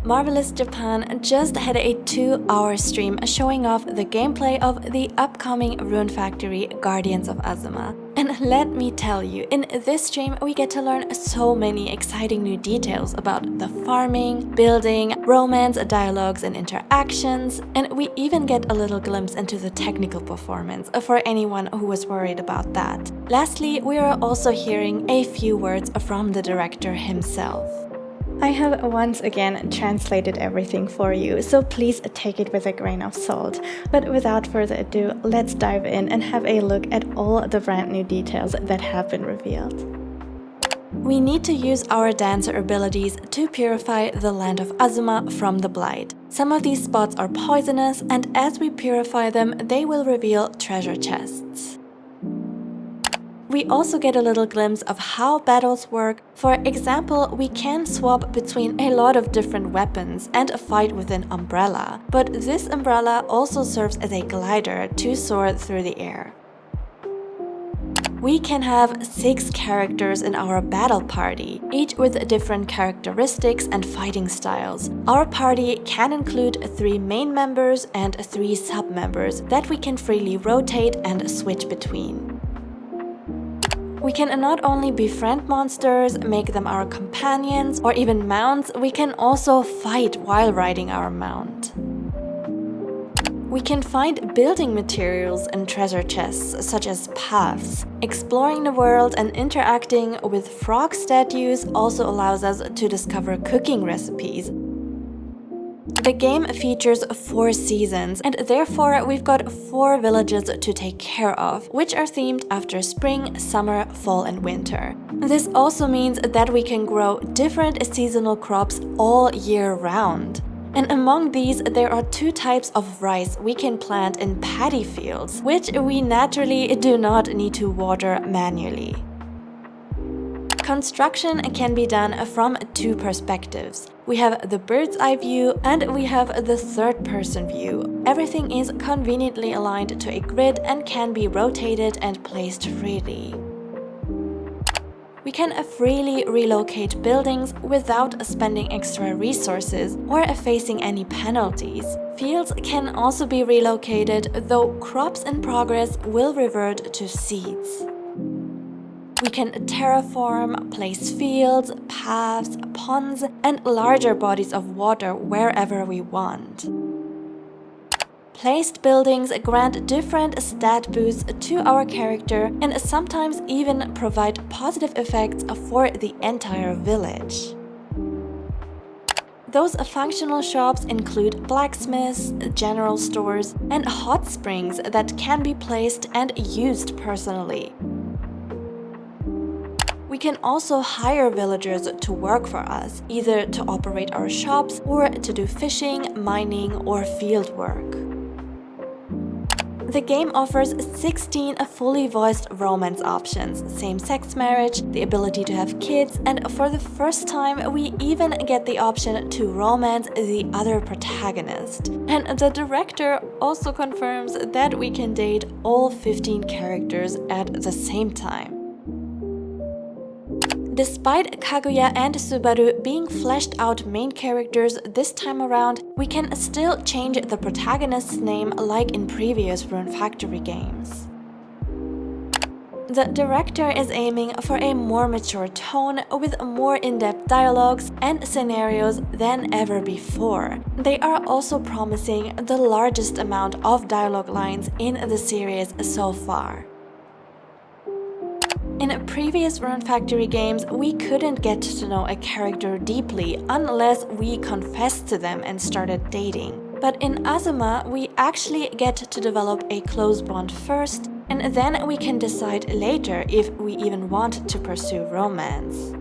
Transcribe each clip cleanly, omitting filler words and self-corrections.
Marvelous Japan just had a 2-hour stream showing off the gameplay of the upcoming Rune Factory Guardians of Azuma. And let me tell you, in this stream we get to learn so many exciting new details about the farming, building, romance, dialogues and interactions, and we even get a little glimpse into the technical performance for anyone who was worried about that. Lastly, we are also hearing a few words from the director himself. I have once again translated everything for you, so please take it with a grain of salt. But without further ado, let's dive in and have a look at all the brand new details that have been revealed. We need to use our dancer abilities to purify the land of Azuma from the Blight. Some of these spots are poisonous, and as we purify them, they will reveal treasure chests. We also get a little glimpse of how battles work. For example, we can swap between a lot of different weapons and fight with an umbrella, but this umbrella also serves as a glider to soar through the air. We can have 6 characters in our battle party, each with different characteristics and fighting styles. Our party can include 3 main members and 3 sub-members that we can freely rotate and switch between. We can not only befriend monsters, make them our companions, or even mounts, we can also fight while riding our mount. We can find building materials in treasure chests, such as paths. Exploring the world and interacting with frog statues also allows us to discover cooking recipes. The game features 4 seasons, and therefore we've got 4 villages to take care of, which are themed after spring, summer, fall and winter. This also means that we can grow different seasonal crops all year round. And among these, there are 2 types of rice we can plant in paddy fields, which we naturally do not need to water manually. Construction can be done from 2 perspectives. We have the bird's eye view and we have the third-person view. Everything is conveniently aligned to a grid and can be rotated and placed freely. We can freely relocate buildings without spending extra resources or facing any penalties. Fields can also be relocated, though crops in progress will revert to seeds. We can terraform, place fields, paths, ponds, and larger bodies of water wherever we want. Placed buildings grant different stat boosts to our character and sometimes even provide positive effects for the entire village. Those functional shops include blacksmiths, general stores, and hot springs that can be placed and used personally. We can also hire villagers to work for us, either to operate our shops or to do fishing, mining, or field work. The game offers 16 fully voiced romance options, same-sex marriage, the ability to have kids, and for the first time we even get the option to romance the other protagonist. And the director also confirms that we can date all 15 characters at the same time. Despite Kaguya and Subaru being fleshed out main characters this time around, we can still change the protagonist's name like in previous Rune Factory games. The director is aiming for a more mature tone with more in-depth dialogues and scenarios than ever before. They are also promising the largest amount of dialogue lines in the series so far. In previous Rune Factory games, we couldn't get to know a character deeply unless we confessed to them and started dating. But in Azuma, we actually get to develop a close bond first, and then we can decide later if we even want to pursue romance.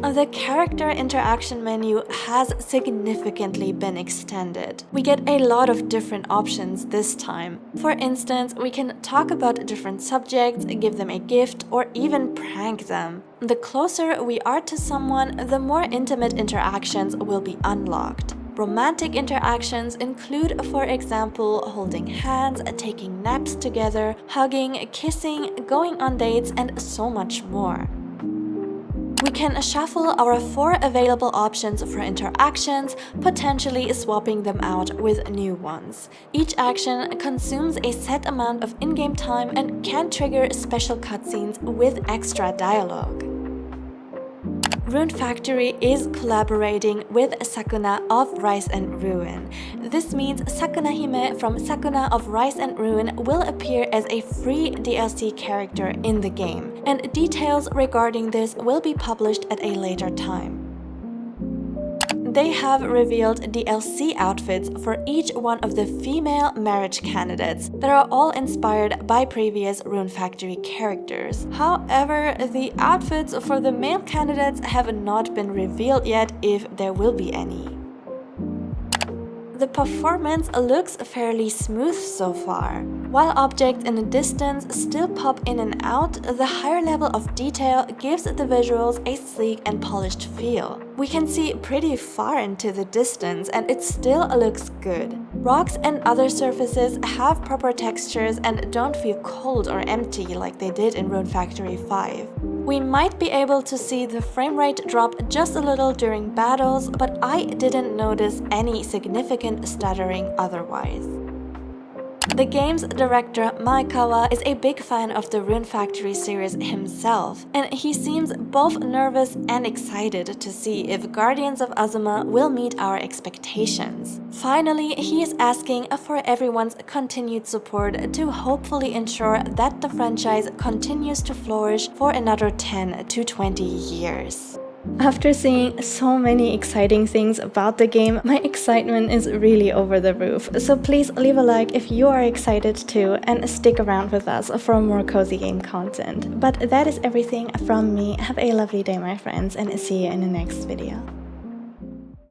The character interaction menu has significantly been extended. We get a lot of different options this time. For instance, we can talk about different subjects, give them a gift, or even prank them. The closer we are to someone, the more intimate interactions will be unlocked. Romantic interactions include, for example, holding hands, taking naps together, hugging, kissing, going on dates, and so much more. We can shuffle our 4 available options for interactions, potentially swapping them out with new ones. Each action consumes a set amount of in-game time and can trigger special cutscenes with extra dialogue. Rune Factory is collaborating with Sakuna of Rise and Ruin. This means Sakuna Hime from Sakuna of Rise and Ruin will appear as a free DLC character in the game, and details regarding this will be published at a later time. They have revealed DLC outfits for each one of the female marriage candidates that are all inspired by previous Rune Factory characters. However, the outfits for the male candidates have not been revealed yet, if there will be any. The performance looks fairly smooth so far. While objects in the distance still pop in and out, the higher level of detail gives the visuals a sleek and polished feel. We can see pretty far into the distance and it still looks good. Rocks and other surfaces have proper textures and don't feel cold or empty like they did in Rune Factory 5. We might be able to see the frame rate drop just a little during battles, but I didn't notice any significant stuttering otherwise. The game's director Maekawa is a big fan of the Rune Factory series himself, and he seems both nervous and excited to see if Guardians of Azuma will meet our expectations. Finally, he is asking for everyone's continued support to hopefully ensure that the franchise continues to flourish for another 10 to 20 years. After seeing so many exciting things about the game, my excitement is really over the roof. So please leave a like if you are excited too, and stick around with us for more cozy game content. But that is everything from me. Have a lovely day, my friends, and see you in the next video.